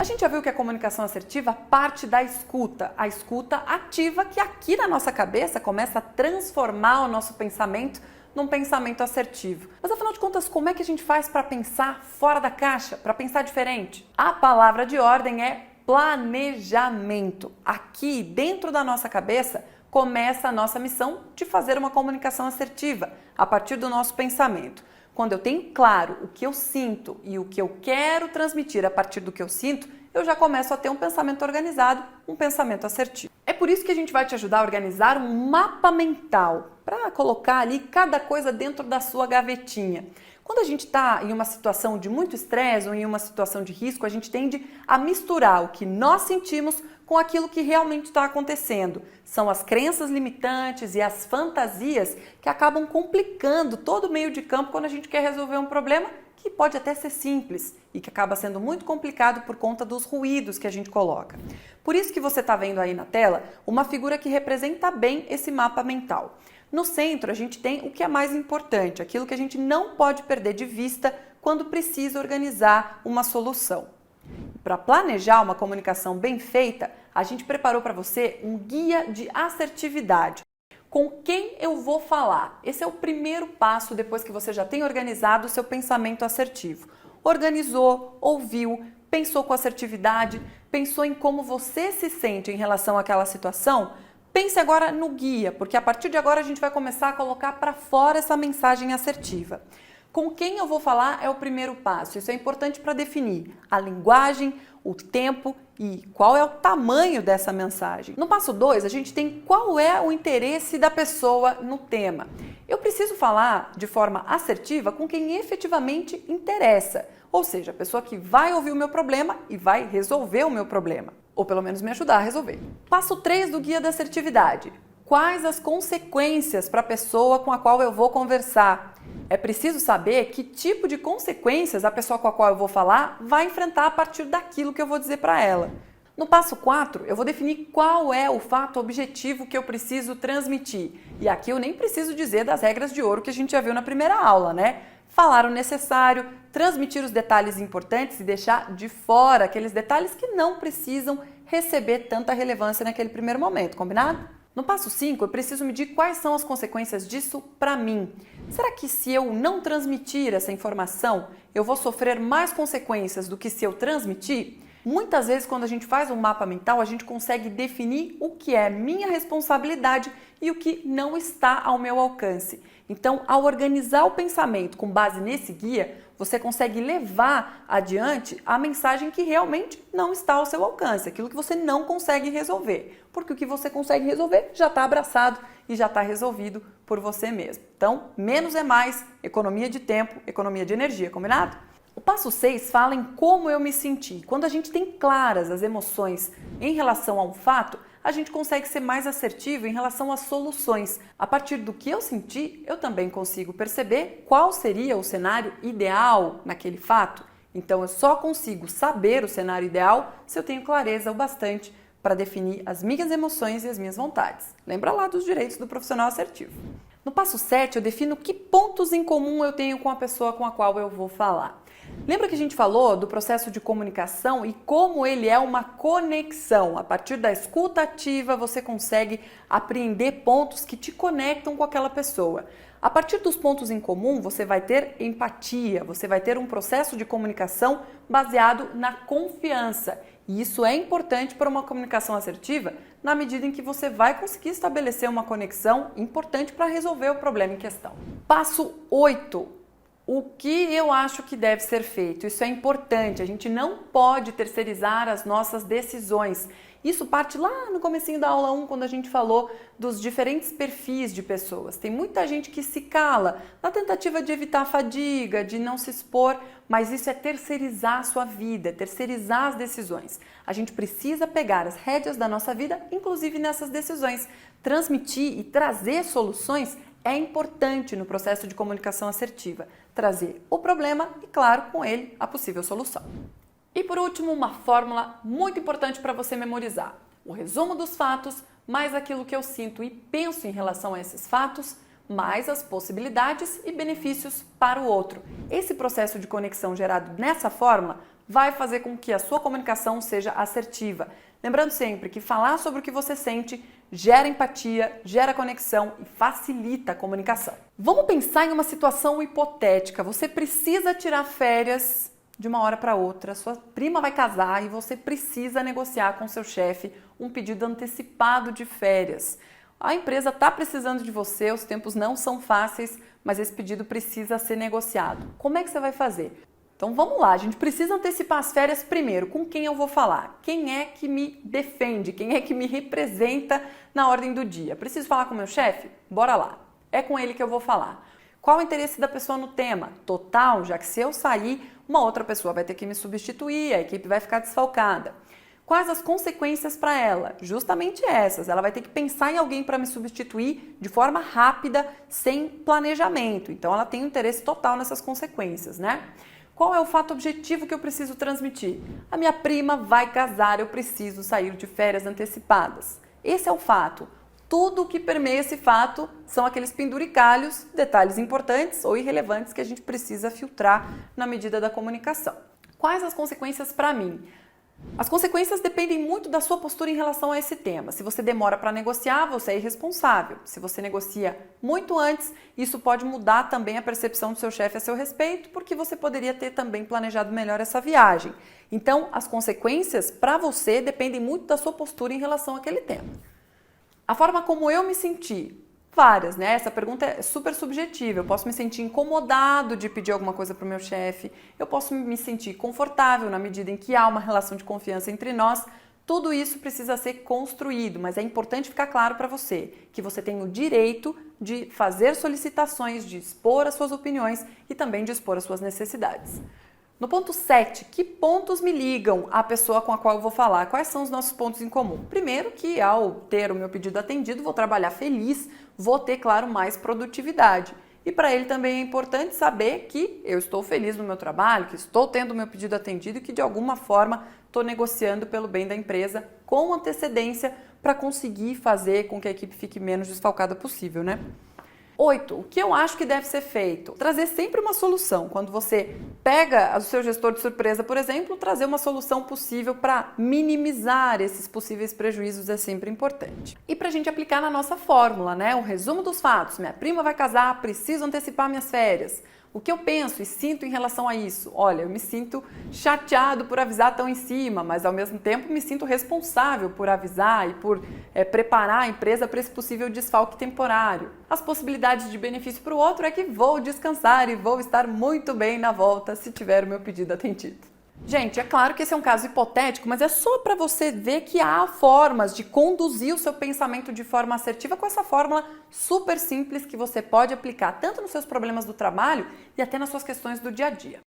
gente já viu que a comunicação assertiva parte da escuta, a escuta ativa que aqui na nossa cabeça começa a transformar o nosso pensamento num pensamento assertivo. Mas afinal de contas, como é que a gente faz para pensar fora da caixa, para pensar diferente? A palavra de ordem é planejamento. Aqui, dentro da nossa cabeça, começa a nossa missão de fazer uma comunicação assertiva a partir do nosso pensamento. Quando eu tenho claro o que eu sinto e o que eu quero transmitir a partir do que eu sinto, eu já começo a ter um pensamento organizado, um pensamento assertivo. É por isso que a gente vai te ajudar a organizar um mapa mental, para colocar ali cada coisa dentro da sua gavetinha. Quando a gente está em uma situação de muito estresse ou em uma situação de risco, a gente tende a misturar o que nós sentimos com aquilo que realmente está acontecendo. São as crenças limitantes e as fantasias que acabam complicando todo o meio de campo quando a gente quer resolver um problema que pode até ser simples e que acaba sendo muito complicado por conta dos ruídos que a gente coloca. Por isso que você está vendo aí na tela uma figura que representa bem esse mapa mental. No centro, a gente tem o que é mais importante, aquilo que a gente não pode perder de vista quando precisa organizar uma solução. Para planejar uma comunicação bem feita, a gente preparou para você um guia de assertividade. Com quem eu vou falar? Esse é o primeiro passo depois que você já tem organizado o seu pensamento assertivo. Organizou, ouviu, pensou com assertividade, pensou em como você se sente em relação àquela situação? Pense agora no guia, porque a partir de agora a gente vai começar a colocar para fora essa mensagem assertiva. Com quem eu vou falar é o primeiro passo. Isso é importante para definir a linguagem, o tempo e qual é o tamanho dessa mensagem. No passo 2, a gente tem qual é o interesse da pessoa no tema. Eu preciso falar de forma assertiva com quem efetivamente interessa, ou seja, a pessoa que vai ouvir o meu problema e vai resolver o meu problema, ou pelo menos me ajudar a resolver. Passo 3 do guia da assertividade. Quais as consequências para a pessoa com a qual eu vou conversar? É preciso saber que tipo de consequências a pessoa com a qual eu vou falar vai enfrentar a partir daquilo que eu vou dizer para ela. No passo 4, eu vou definir qual é o fato objetivo que eu preciso transmitir. E aqui eu nem preciso dizer das regras de ouro que a gente já viu na primeira aula, né? Falar o necessário, transmitir os detalhes importantes e deixar de fora aqueles detalhes que não precisam receber tanta relevância naquele primeiro momento, combinado? No passo 5, eu preciso medir quais são as consequências disso para mim. Será que se eu não transmitir essa informação, eu vou sofrer mais consequências do que se eu transmitir? Muitas vezes, quando a gente faz um mapa mental, a gente consegue definir o que é minha responsabilidade e o que não está ao meu alcance. Então, ao organizar o pensamento com base nesse guia, você consegue levar adiante a mensagem que realmente não está ao seu alcance, aquilo que você não consegue resolver, porque o que você consegue resolver já está abraçado e já está resolvido por você mesmo. Então, menos é mais, economia de tempo, economia de energia, combinado? O passo 6 fala em como eu me senti. Quando a gente tem claras as emoções em relação a um fato, a gente consegue ser mais assertivo em relação às soluções. A partir do que eu senti, eu também consigo perceber qual seria o cenário ideal naquele fato. Então, eu só consigo saber o cenário ideal se eu tenho clareza o bastante para definir as minhas emoções e as minhas vontades. Lembra lá dos direitos do profissional assertivo. No passo 7, eu defino que pontos em comum eu tenho com a pessoa com a qual eu vou falar. Lembra que a gente falou do processo de comunicação e como ele é uma conexão? A partir da escuta ativa, você consegue apreender pontos que te conectam com aquela pessoa. A partir dos pontos em comum, você vai ter empatia, você vai ter um processo de comunicação baseado na confiança. E isso é importante para uma comunicação assertiva na medida em que você vai conseguir estabelecer uma conexão importante para resolver o problema em questão. Passo 8. O que eu acho que deve ser feito? Isso é importante, a gente não pode terceirizar as nossas decisões. Isso parte lá no comecinho da aula 1, quando a gente falou dos diferentes perfis de pessoas. Tem muita gente que se cala na tentativa de evitar a fadiga, de não se expor, mas isso é terceirizar a sua vida, terceirizar as decisões. A gente precisa pegar as rédeas da nossa vida, inclusive nessas decisões. Transmitir e trazer soluções é importante no processo de comunicação assertiva. Trazer o problema e, claro, com ele, a possível solução. E por último, uma fórmula muito importante para você memorizar. O resumo dos fatos, mais aquilo que eu sinto e penso em relação a esses fatos, mais as possibilidades e benefícios para o outro. Esse processo de conexão gerado nessa fórmula vai fazer com que a sua comunicação seja assertiva. Lembrando sempre que falar sobre o que você sente gera empatia, gera conexão e facilita a comunicação. Vamos pensar em uma situação hipotética. Você precisa tirar férias de uma hora para outra, sua prima vai casar e você precisa negociar com seu chefe um pedido antecipado de férias. A empresa está precisando de você, os tempos não são fáceis, mas esse pedido precisa ser negociado. Como é que você vai fazer? Então vamos lá, a gente precisa antecipar as férias primeiro. Com quem eu vou falar? Quem é que me defende? Quem é que me representa na ordem do dia? Preciso falar com o meu chefe? Bora lá. É com ele que eu vou falar. Qual o interesse da pessoa no tema? Total, já que se eu sair, uma outra pessoa vai ter que me substituir, a equipe vai ficar desfalcada. Quais as consequências para ela? Justamente essas. Ela vai ter que pensar em alguém para me substituir de forma rápida, sem planejamento. Então ela tem um interesse total nessas consequências, né? Qual é o fato objetivo que eu preciso transmitir? A minha prima vai casar, eu preciso sair de férias antecipadas. Esse é o fato. Tudo o que permeia esse fato são aqueles penduricalhos, detalhes importantes ou irrelevantes que a gente precisa filtrar na medida da comunicação. Quais as consequências para mim? As consequências dependem muito da sua postura em relação a esse tema. Se você demora para negociar, você é irresponsável. Se você negocia muito antes, isso pode mudar também a percepção do seu chefe a seu respeito, porque você poderia ter também planejado melhor essa viagem. Então, as consequências para você dependem muito da sua postura em relação àquele tema. A forma como eu me senti, várias, né? Essa pergunta é super subjetiva. Eu posso me sentir incomodado de pedir alguma coisa para o meu chefe, eu posso me sentir confortável na medida em que há uma relação de confiança entre nós. Tudo isso precisa ser construído, mas é importante ficar claro para você que você tem o direito de fazer solicitações, de expor as suas opiniões e também de expor as suas necessidades. No ponto 7, que pontos me ligam à pessoa com a qual eu vou falar? Quais são os nossos pontos em comum? Primeiro que ao ter o meu pedido atendido, vou trabalhar feliz, vou ter, claro, mais produtividade. E para ele também é importante saber que eu estou feliz no meu trabalho, que estou tendo o meu pedido atendido e que de alguma forma estou negociando pelo bem da empresa com antecedência para conseguir fazer com que a equipe fique menos desfalcada possível, né? 8. O que eu acho que deve ser feito? Trazer sempre uma solução. Quando você pega o seu gestor de surpresa, por exemplo, trazer uma solução possível para minimizar esses possíveis prejuízos é sempre importante. E para a gente aplicar na nossa fórmula, né? O resumo dos fatos. Minha prima vai casar, preciso antecipar minhas férias. O que eu penso e sinto em relação a isso? Olha, eu me sinto chateado por avisar tão em cima, mas ao mesmo tempo me sinto responsável por avisar e por preparar a empresa para esse possível desfalque temporário. As possibilidades de benefício para o outro é que vou descansar e vou estar muito bem na volta se tiver o meu pedido atendido. Gente, é claro que esse é um caso hipotético, mas é só para você ver que há formas de conduzir o seu pensamento de forma assertiva com essa fórmula super simples que você pode aplicar tanto nos seus problemas do trabalho e até nas suas questões do dia a dia.